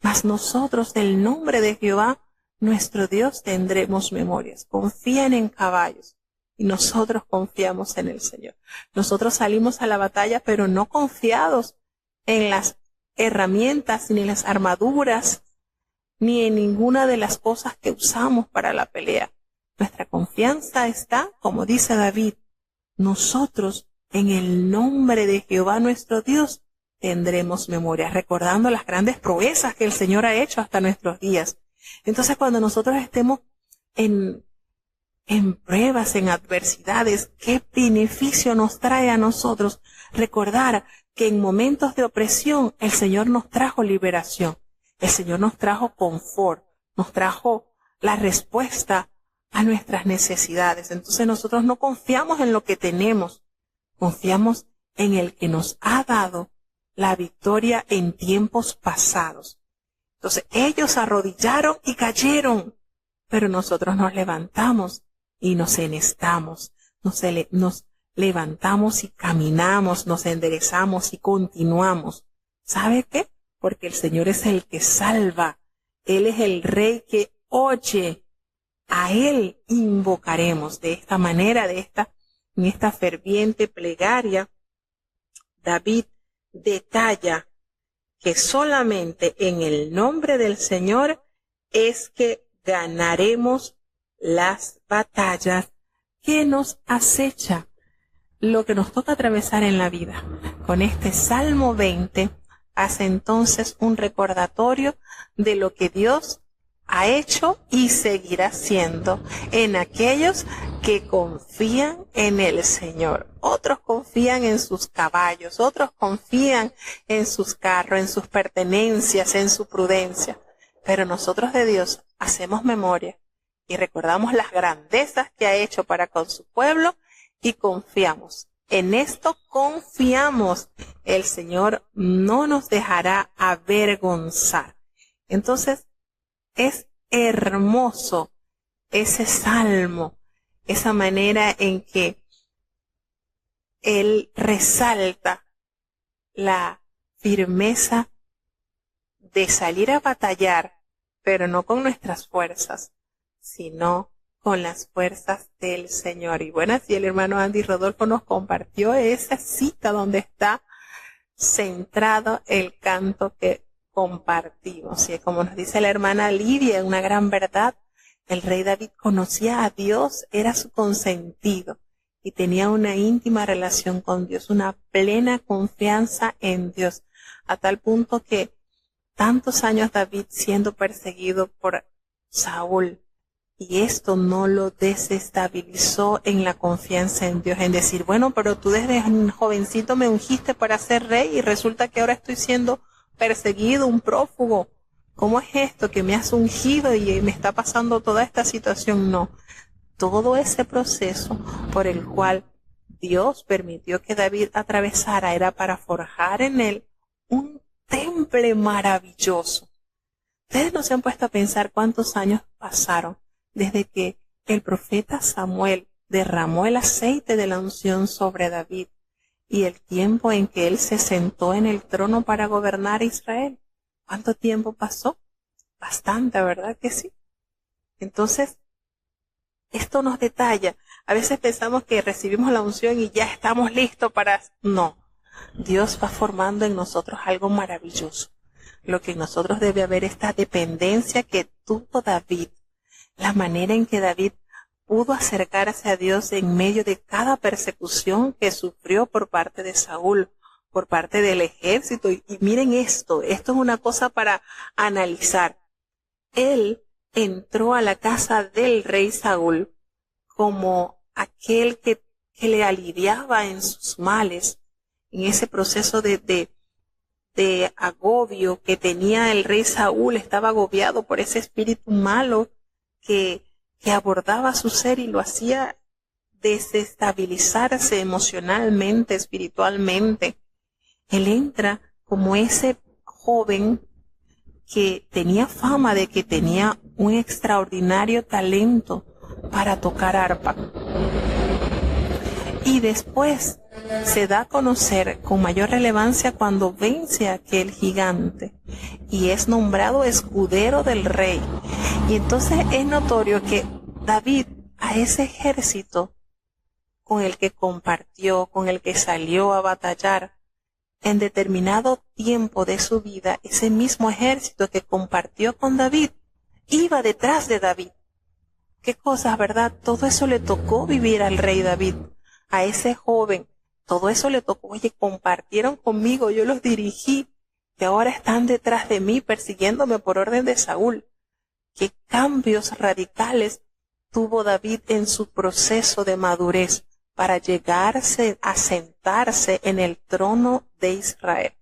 mas nosotros del nombre de Jehová nuestro Dios tendremos memorias. Confían en caballos y nosotros confiamos en el Señor. Nosotros salimos a la batalla, pero no confiados en las herramientas, ni en las armaduras, ni en ninguna de las cosas que usamos para la pelea. Nuestra confianza está, como dice David, nosotros en el nombre de Jehová nuestro Dios tendremos memoria, recordando las grandes proezas que el Señor ha hecho hasta nuestros días. Entonces, cuando nosotros estemos en pruebas, en adversidades, ¿qué beneficio nos trae a nosotros recordar que en momentos de opresión el Señor nos trajo liberación? El Señor nos trajo confort, nos trajo la respuesta a nuestras necesidades. Entonces nosotros no confiamos en lo que tenemos, confiamos en el que nos ha dado la victoria en tiempos pasados. Entonces ellos arrodillaron y cayeron, pero nosotros nos levantamos y nos enhestamos, nos levantamos y caminamos, nos enderezamos y continuamos. ¿Sabe qué? Porque el Señor es el que salva, Él es el Rey que oye, a Él invocaremos. De esta manera, en esta ferviente plegaria, David detalla que solamente en el nombre del Señor es que ganaremos las batallas que nos acecha, lo que nos toca atravesar en la vida. Con este Salmo 20 hace entonces un recordatorio de lo que Dios ha hecho y seguirá haciendo en aquellos que confían en el Señor. Otros confían en sus caballos, otros confían en sus carros, en sus pertenencias, en su prudencia. Pero nosotros de Dios hacemos memoria y recordamos las grandezas que ha hecho para con su pueblo y confiamos. En esto confiamos. El Señor no nos dejará avergonzar. Entonces, es hermoso ese salmo, esa manera en que Él resalta la firmeza de salir a batallar, pero no con nuestras fuerzas, sino con las fuerzas del Señor. Y bueno, así el hermano Andy Rodolfo nos compartió esa cita donde está centrado el canto que compartimos. Y como nos dice la hermana Lidia, una gran verdad, el rey David conocía a Dios, era su consentido y tenía una íntima relación con Dios, una plena confianza en Dios, a tal punto que tantos años David siendo perseguido por Saúl, y esto no lo desestabilizó en la confianza en Dios, en decir, bueno, pero tú desde jovencito me ungiste para ser rey y resulta que ahora estoy siendo perseguido, un prófugo. ¿Cómo es esto que me has ungido y me está pasando toda esta situación? No, todo ese proceso por el cual Dios permitió que David atravesara era para forjar en él un temple maravilloso. Ustedes no se han puesto a pensar cuántos años pasaron desde que el profeta Samuel derramó el aceite de la unción sobre David y el tiempo en que él se sentó en el trono para gobernar Israel. ¿Cuánto tiempo pasó? Bastante, ¿verdad que sí? Entonces, esto nos detalla A veces pensamos que recibimos la unción y ya estamos listos para... No, Dios va formando en nosotros algo maravilloso. Lo que en nosotros debe haber esta dependencia que tuvo David. La manera en que David pudo acercarse a Dios en medio de cada persecución que sufrió por parte de Saúl, por parte del ejército. Y miren esto es una cosa para analizar. Él entró a la casa del rey Saúl como aquel que le aliviaba en sus males, en ese proceso de agobio que tenía el rey Saúl. Estaba agobiado por ese espíritu malo que abordaba su ser y lo hacía desestabilizarse emocionalmente, espiritualmente. Él entra como ese joven que tenía fama de que tenía un extraordinario talento para tocar arpa. Y después se da a conocer con mayor relevancia cuando vence a aquel gigante y es nombrado escudero del rey. Y entonces es notorio que David, a ese ejército con el que compartió, con el que salió a batallar, en determinado tiempo de su vida, ese mismo ejército que compartió con David, iba detrás de David. Qué cosas, ¿verdad? Todo eso le tocó vivir al rey David, a ese joven. Todo eso le tocó. Oye, compartieron conmigo, yo los dirigí, y ahora están detrás de mí persiguiéndome por orden de Saúl. Qué cambios radicales tuvo David en su proceso de madurez para llegarse a sentarse en el trono de Israel.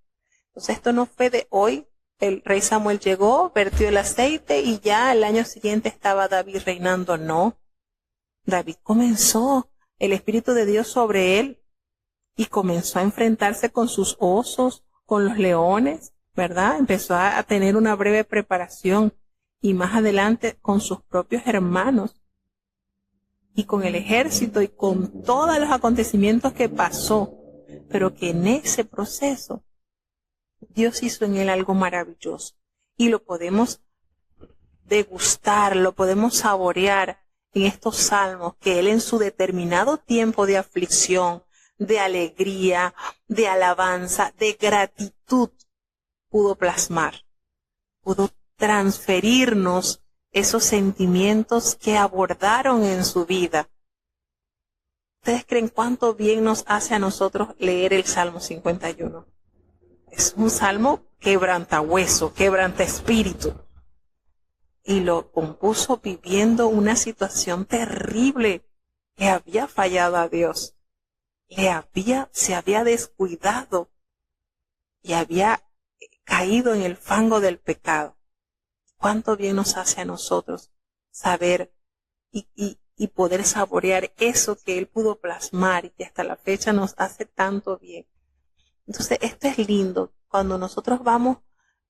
Entonces esto no fue de hoy. El rey Samuel llegó, vertió el aceite y ya el año siguiente estaba David reinando. No, David comenzó el Espíritu de Dios sobre él y comenzó a enfrentarse con sus osos, con los leones, ¿verdad? Empezó a tener una breve preparación y más adelante con sus propios hermanos y con el ejército y con todos los acontecimientos que pasó, pero que en ese proceso Dios hizo en él algo maravilloso y lo podemos degustar, lo podemos saborear en estos salmos que él en su determinado tiempo de aflicción, de alegría, de alabanza, de gratitud pudo plasmar, pudo transferirnos esos sentimientos que abordaron en su vida. ¿Ustedes creen cuánto bien nos hace a nosotros leer el Salmo 51? Es un salmo quebranta hueso, quebranta espíritu. Y lo compuso viviendo una situación terrible. Le había fallado a Dios. Se había descuidado y había caído en el fango del pecado. Cuánto bien nos hace a nosotros saber y poder saborear eso que él pudo plasmar y que hasta la fecha nos hace tanto bien. Entonces esto es lindo. Cuando nosotros vamos,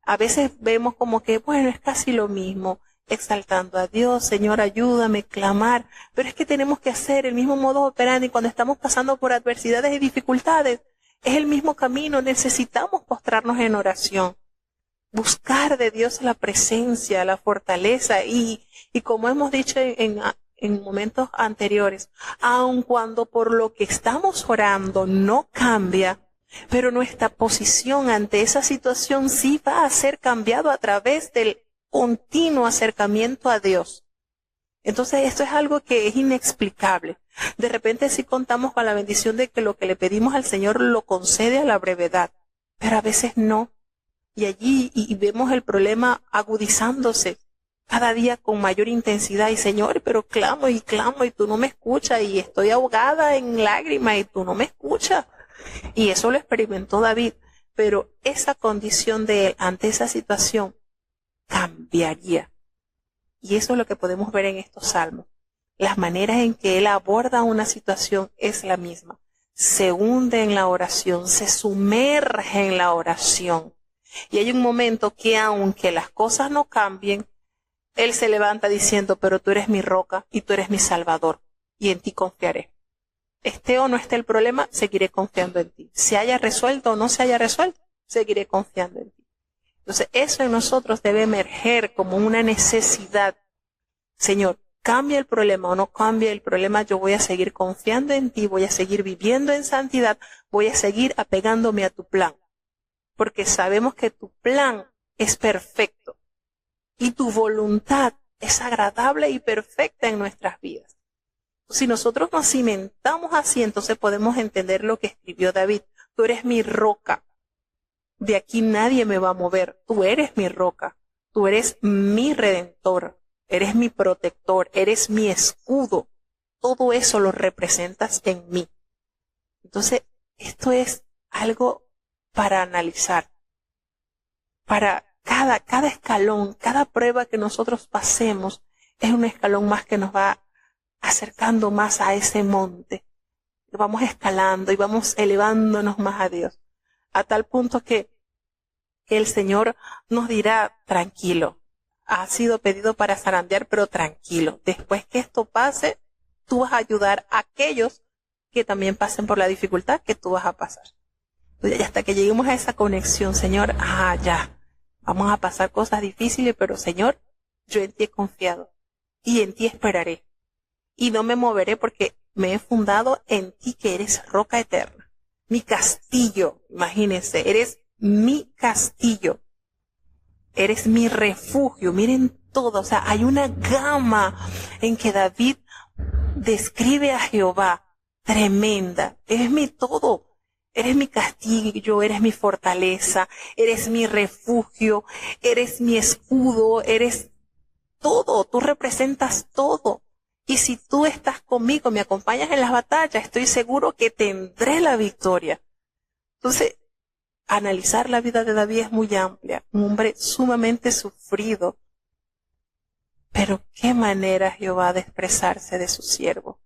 a veces vemos como que, bueno, es casi lo mismo, exaltando a Dios, Señor, ayúdame, clamar, pero es que tenemos que hacer el mismo modo operandi cuando estamos pasando por adversidades y dificultades. Es el mismo camino, necesitamos postrarnos en oración. Buscar de Dios la presencia, la fortaleza y como hemos dicho en momentos anteriores, aun cuando por lo que estamos orando no cambia, pero nuestra posición ante esa situación sí va a ser cambiado a través del continuo acercamiento a Dios. Entonces esto es algo que es inexplicable. De repente sí contamos con la bendición de que lo que le pedimos al Señor lo concede a la brevedad, pero a veces no. Y allí y vemos el problema agudizándose cada día con mayor intensidad. Y Señor, pero clamo y tú no me escuchas y estoy ahogada en lágrimas y tú no me escuchas. Y eso lo experimentó David. Pero esa condición de él ante esa situación cambiaría. Y eso es lo que podemos ver en estos salmos. Las maneras en que él aborda una situación es la misma. Se hunde en la oración, se sumerge en la oración. Y hay un momento que aunque las cosas no cambien, él se levanta diciendo, pero tú eres mi roca y tú eres mi salvador y en ti confiaré. Esté o no esté el problema, seguiré confiando en ti. Se haya resuelto o no se haya resuelto, seguiré confiando en ti. Entonces eso en nosotros debe emerger como una necesidad. Señor, cambie el problema o no cambie el problema, yo voy a seguir confiando en ti, voy a seguir viviendo en santidad, voy a seguir apegándome a tu plan. Porque sabemos que tu plan es perfecto y tu voluntad es agradable y perfecta en nuestras vidas. Si nosotros nos cimentamos así, entonces podemos entender lo que escribió David. Tú eres mi roca. De aquí nadie me va a mover. Tú eres mi roca. Tú eres mi redentor. Eres mi protector. Eres mi escudo. Todo eso lo representas en mí. Entonces, esto es algo para analizar. Para cada escalón, cada prueba que nosotros pasemos, es un escalón más que nos va acercando más a ese monte. Vamos escalando y vamos elevándonos más a Dios. A tal punto que el Señor nos dirá, tranquilo, ha sido pedido para zarandear, pero tranquilo. Después que esto pase, tú vas a ayudar a aquellos que también pasen por la dificultad que tú vas a pasar. Y hasta que lleguemos a esa conexión, Señor, ya, vamos a pasar cosas difíciles, pero Señor, yo en ti he confiado y en ti esperaré. Y no me moveré porque me he fundado en ti, que eres roca eterna. Mi castillo, imagínense, eres mi castillo. Eres mi refugio. Miren todo, o sea, hay una gama en que David describe a Jehová tremenda. Eres mi todo. Eres mi castillo, eres mi fortaleza, eres mi refugio, eres mi escudo, eres todo, tú representas todo. Y si tú estás conmigo, me acompañas en las batallas, estoy seguro que tendré la victoria. Entonces, analizar la vida de David es muy amplia, un hombre sumamente sufrido. Pero qué manera Jehová de expresarse de su siervo.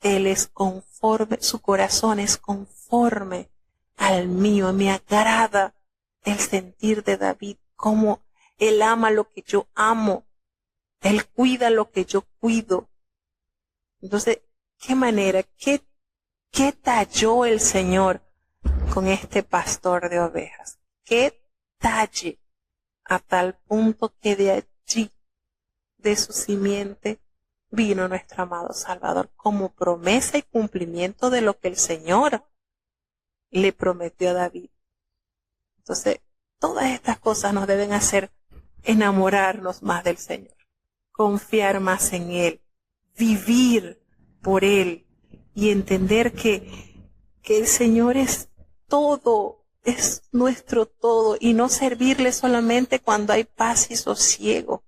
Él es conforme, su corazón es conforme al mío, me agrada el sentir de David, cómo él ama lo que yo amo, él cuida lo que yo cuido. Entonces, qué manera, qué talló el Señor con este pastor de ovejas, qué talle, a tal punto que de allí, de su simiente, vino nuestro amado Salvador como promesa y cumplimiento de lo que el Señor le prometió a David. Entonces, todas estas cosas nos deben hacer enamorarnos más del Señor, confiar más en Él, vivir por Él y entender que el Señor es todo, es nuestro todo, y no servirle solamente cuando hay paz y sosiego.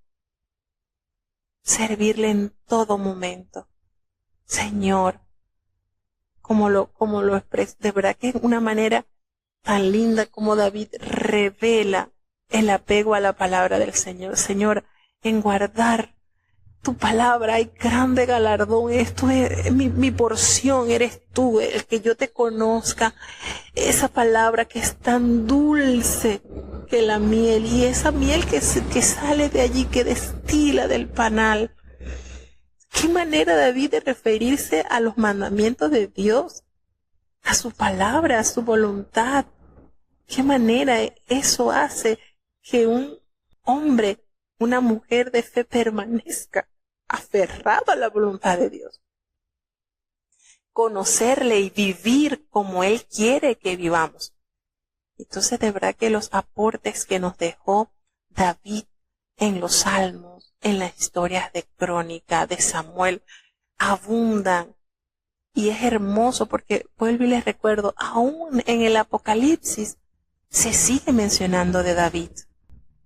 Servirle en todo momento. Señor, como lo expresa, de verdad que es una manera tan linda como David revela el apego a la palabra del Señor. Señor, en guardar tu palabra hay grande galardón. Esto es mi porción, eres tú, el que yo te conozca. Esa palabra que es tan dulce que la miel, y esa miel que sale de allí, que destila del panal. Qué manera, David, de referirse a los mandamientos de Dios, a su palabra, a su voluntad. Qué manera eso hace que un hombre, una mujer de fe permanezca aferrado a la voluntad de Dios. Conocerle y vivir como Él quiere que vivamos. Entonces, de verdad que los aportes que nos dejó David en los salmos, en las historias de Crónica, de Samuel, abundan. Y es hermoso porque, vuelvo y les recuerdo, aún en el Apocalipsis se sigue mencionando de David.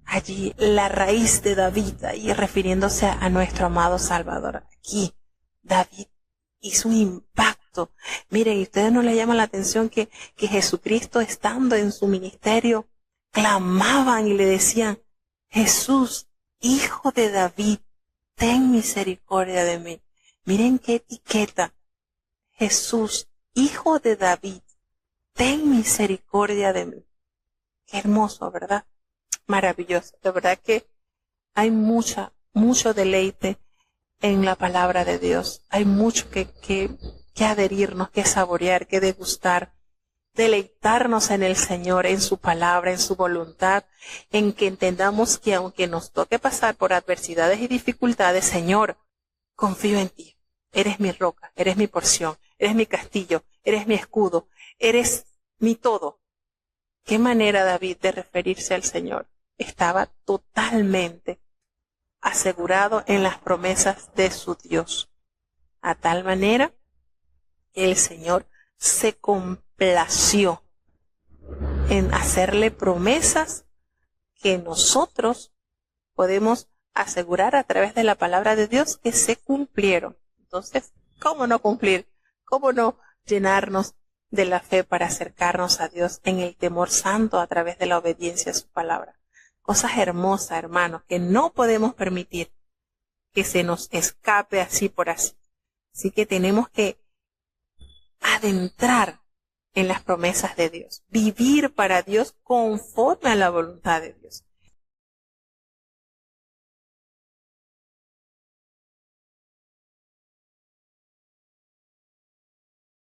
Allí, la raíz de David, ahí refiriéndose a nuestro amado Salvador. Aquí, David hizo un impacto. Miren, ¿y ustedes no le llaman la atención que Jesucristo, estando en su ministerio, clamaban y le decían: Jesús, Hijo de David, ten misericordia de mí? Miren qué etiqueta. Jesús, Hijo de David, ten misericordia de mí. Qué hermoso, ¿verdad? Maravilloso. De verdad que hay mucho deleite en la palabra de Dios. Hay mucho que adherirnos, que saborear, que degustar. Deleitarnos en el Señor, en su palabra, en su voluntad, en que entendamos que aunque nos toque pasar por adversidades y dificultades, Señor, confío en ti. Eres mi roca, eres mi porción, eres mi castillo, eres mi escudo, eres mi todo. ¿Qué manera David de referirse al Señor? Estaba totalmente asegurado en las promesas de su Dios. A tal manera que el Señor se complació en hacerle promesas que nosotros podemos asegurar a través de la palabra de Dios que se cumplieron. Entonces, ¿cómo no cumplir? ¿Cómo no llenarnos de la fe para acercarnos a Dios en el temor santo a través de la obediencia a su palabra? Cosas hermosas, hermanos, que no podemos permitir que se nos escape así por así. Así que tenemos que adentrar en las promesas de Dios, vivir para Dios conforme a la voluntad de Dios.